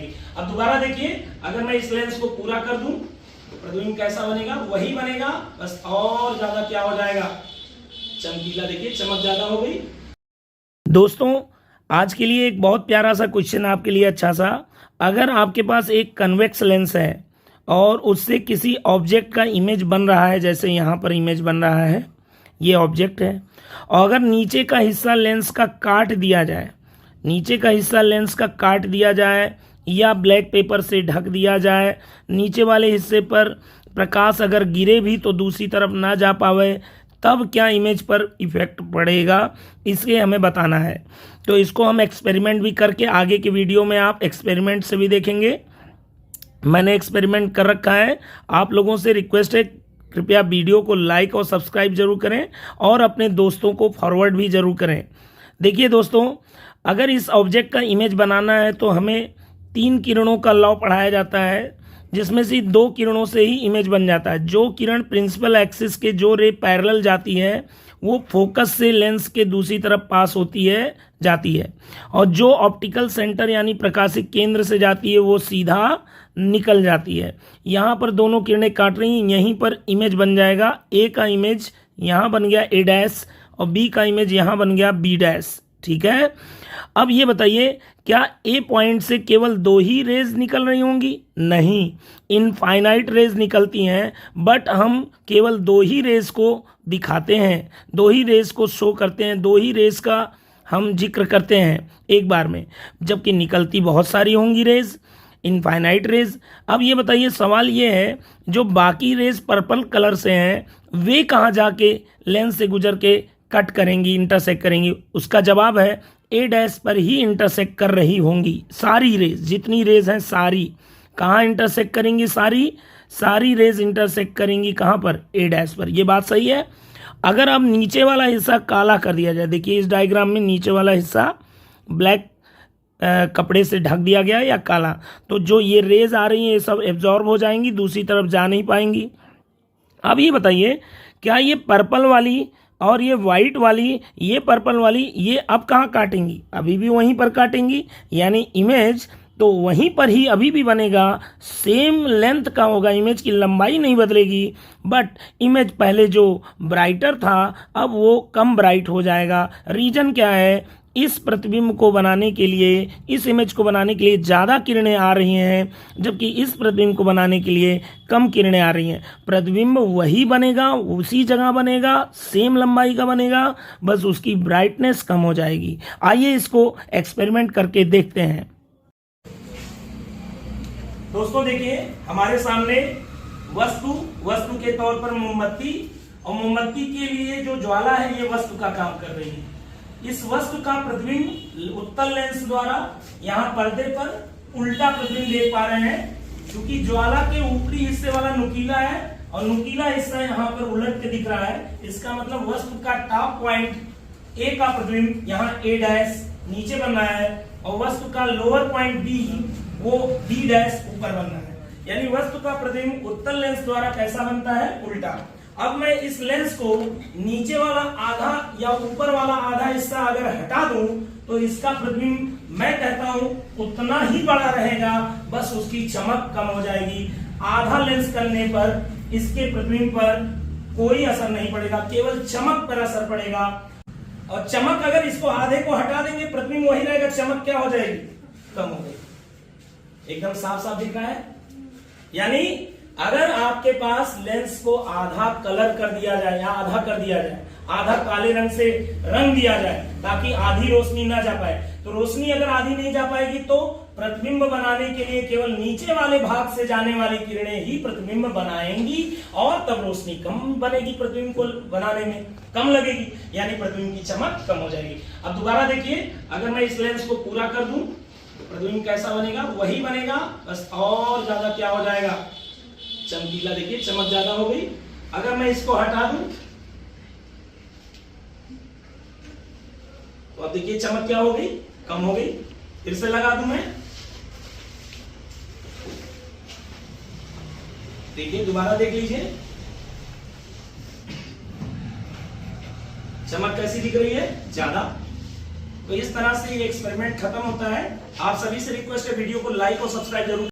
अब दोबारा देखिए, अगर मैं इस लेंस को पूरा कर दूं तो प्रतिबिंब कैसा बनेगा, वही बनेगा, बस और ज्यादा क्या हो जाएगा, चमकीला। देखिए चमक ज्यादा हो गई। दोस्तों आज के लिए एक बहुत प्यारा सा क्वेश्चन आपके लिए, अच्छा सा। अगर आपके पास एक कन्वेक्स लेंस है और उससे किसी ऑब्जेक्ट का इमेज बन रहा है, जैसे यहाँ पर इमेज बन रहा है, ये ऑब्जेक्ट है, और अगर नीचे का हिस्सा लेंस का काट दिया जाए, नीचे का हिस्सा लेंस का काट दिया जाए या ब्लैक पेपर से ढक दिया जाए, नीचे वाले हिस्से पर प्रकाश अगर गिरे भी तो दूसरी तरफ ना जा पावे, तब क्या इमेज पर इफेक्ट पड़ेगा, इसके हमें बताना है। तो इसको हम एक्सपेरिमेंट भी करके आगे के वीडियो में आप एक्सपेरिमेंट से भी देखेंगे। मैंने एक्सपेरिमेंट कर रखा है। आप लोगों से रिक्वेस्ट है, कृपया वीडियो को लाइक और सब्सक्राइब जरूर करें और अपने दोस्तों को फॉरवर्ड भी जरूर करें। देखिए दोस्तों, अगर इस ऑब्जेक्ट का इमेज बनाना है तो हमें 3 किरणों का लॉ पढ़ाया जाता है, जिसमें से 2 किरणों से ही इमेज बन जाता है। जो किरण प्रिंसिपल एक्सिस के जो रे पैरेलल जाती है वो फोकस से लेंस के दूसरी तरफ पास होती है, जाती है, और जो ऑप्टिकल सेंटर यानी प्रकाशिक केंद्र से जाती है वो सीधा निकल जाती है। यहाँ पर दोनों किरणें काट रही हैं, यहीं पर इमेज बन जाएगा। ए का इमेज यहाँ बन गया ए डैश और बी का इमेज यहाँ बन गया बी डैश। ठीक है, अब ये बताइए, क्या ए पॉइंट से केवल 2 ही रेज निकल रही होंगी? नहीं, इनफाइनाइट रेज निकलती हैं, बट हम केवल 2 ही रेज को दिखाते हैं, 2 ही रेज को शो करते हैं, 2 ही रेज का हम जिक्र करते हैं एक बार में, जबकि निकलती बहुत सारी होंगी रेज, इनफाइनाइट रेज। अब ये बताइए, सवाल ये है, जो बाकी रेज पर्पल कलर से हैं वे कहाँ जाके लेंस से गुजर के कट करेंगी, इंटरसेक्ट करेंगी? उसका जवाब है ए डैश पर ही इंटरसेक्ट कर रही होंगी। सारी रेज, जितनी रेज हैं सारी कहाँ इंटरसेक्ट करेंगी? सारी रेज इंटरसेक्ट करेंगी कहाँ पर? ए डैश पर। ये बात सही है। अगर अब नीचे वाला हिस्सा काला कर दिया जाए, देखिए इस डायग्राम में नीचे वाला हिस्सा ब्लैक कपड़े से ढक दिया गया या काला, तो जो ये रेज आ रही हैं ये सब एब्जॉर्ब हो जाएंगी, दूसरी तरफ जा नहीं पाएंगी। अब ये बताइए, क्या ये पर्पल वाली और ये वाइट वाली, ये पर्पल वाली, ये अब कहाँ काटेंगी? अभी भी वहीं पर काटेंगी, यानी इमेज तो वहीं पर ही अभी भी बनेगा, सेम लेंथ का होगा, इमेज की लंबाई नहीं बदलेगी, बट इमेज पहले जो ब्राइटर था अब वो कम ब्राइट हो जाएगा। रीजन क्या है? इस प्रतिबिंब को बनाने के लिए, इस इमेज को बनाने के लिए ज़्यादा किरणें आ रही हैं, जबकि इस प्रतिबिंब को बनाने के लिए कम किरणें आ रही हैं। प्रतिबिंब वही बनेगा, उसी जगह बनेगा, सेम लंबाई का बनेगा, बस उसकी ब्राइटनेस कम हो जाएगी। आइए इसको एक्सपेरिमेंट करके देखते हैं। दोस्तों देखिए, हमारे सामने वस्तु के तौर पर मोमबत्ती, और मोमबत्ती के लिए जो ज्वाला है ये वस्तु का काम कर रही है। इस वस्तु का प्रतिबिंब उत्तल लेंस द्वारा यहाँ पर्दे पर उल्टा प्रतिबिंब देख पा रहे हैं, क्योंकि ज्वाला के ऊपरी हिस्से वाला नुकीला है और नुकीला हिस्सा यहाँ पर उलट के दिख रहा है। इसका मतलब वस्तु का टॉप पॉइंट ए का प्रतिबिंब यहाँ ए डैश नीचे बन रहा है, और वस्तु का लोअर पॉइंट बी वो बी डैश ऊपर बन रहा है। यानी वस्तु का प्रतिबिंब उत्तल लेंस द्वारा कैसा बनता है? उल्टा। अब मैं इस लेंस को नीचे वाला आधा या ऊपर वाला आधा हिस्सा अगर हटा दूं तो इसका प्रतिबिंब मैं कहता हूं उतना ही बड़ा रहेगा, बस उसकी चमक कम हो जाएगी। आधा लेंस करने पर इसके प्रतिबिंब पर कोई असर नहीं पड़ेगा, केवल चमक पर असर पड़ेगा। और चमक, अगर इसको आधे को हटा देंगे प्रतिबिंब वही रहेगा, चमक क्या हो जाएगी? कम हो गई। एकदम साफ साफ दिख रहा है। यानी अगर आपके पास लेंस को आधा कलर कर दिया जाए या आधा कर दिया जाए, आधा काले रंग से रंग दिया जाए ताकि आधी रोशनी ना जा पाए, तो रोशनी अगर आधी नहीं जा पाएगी तो प्रतिबिंब बनाने के लिए केवल नीचे वाले भाग से जाने वाली किरणें ही प्रतिबिंब बनाएंगी, और तब रोशनी कम बनेगी, प्रतिबिंब को बनाने में कम लगेगी, यानी प्रतिबिंब की चमक कम हो जाएगी। अब दोबारा देखिए, अगर मैं इस लेंस को पूरा कर दूं प्रतिबिंब कैसा बनेगा? वही बनेगा, बस और ज्यादा क्या हो जाएगा? चमकीला। देखिए चमक ज्यादा हो गई। अगर मैं इसको हटा दूं तो अब देखिए चमक क्या हो गई? कम हो गई। फिर से लगा दूं मैं, देखिए दोबारा देख लीजिए, चमक कैसी दिख रही है? ज्यादा। तो इस तरह से ये एक्सपेरिमेंट खत्म होता है। आप सभी से रिक्वेस्ट है वीडियो को लाइक और सब्सक्राइब जरूर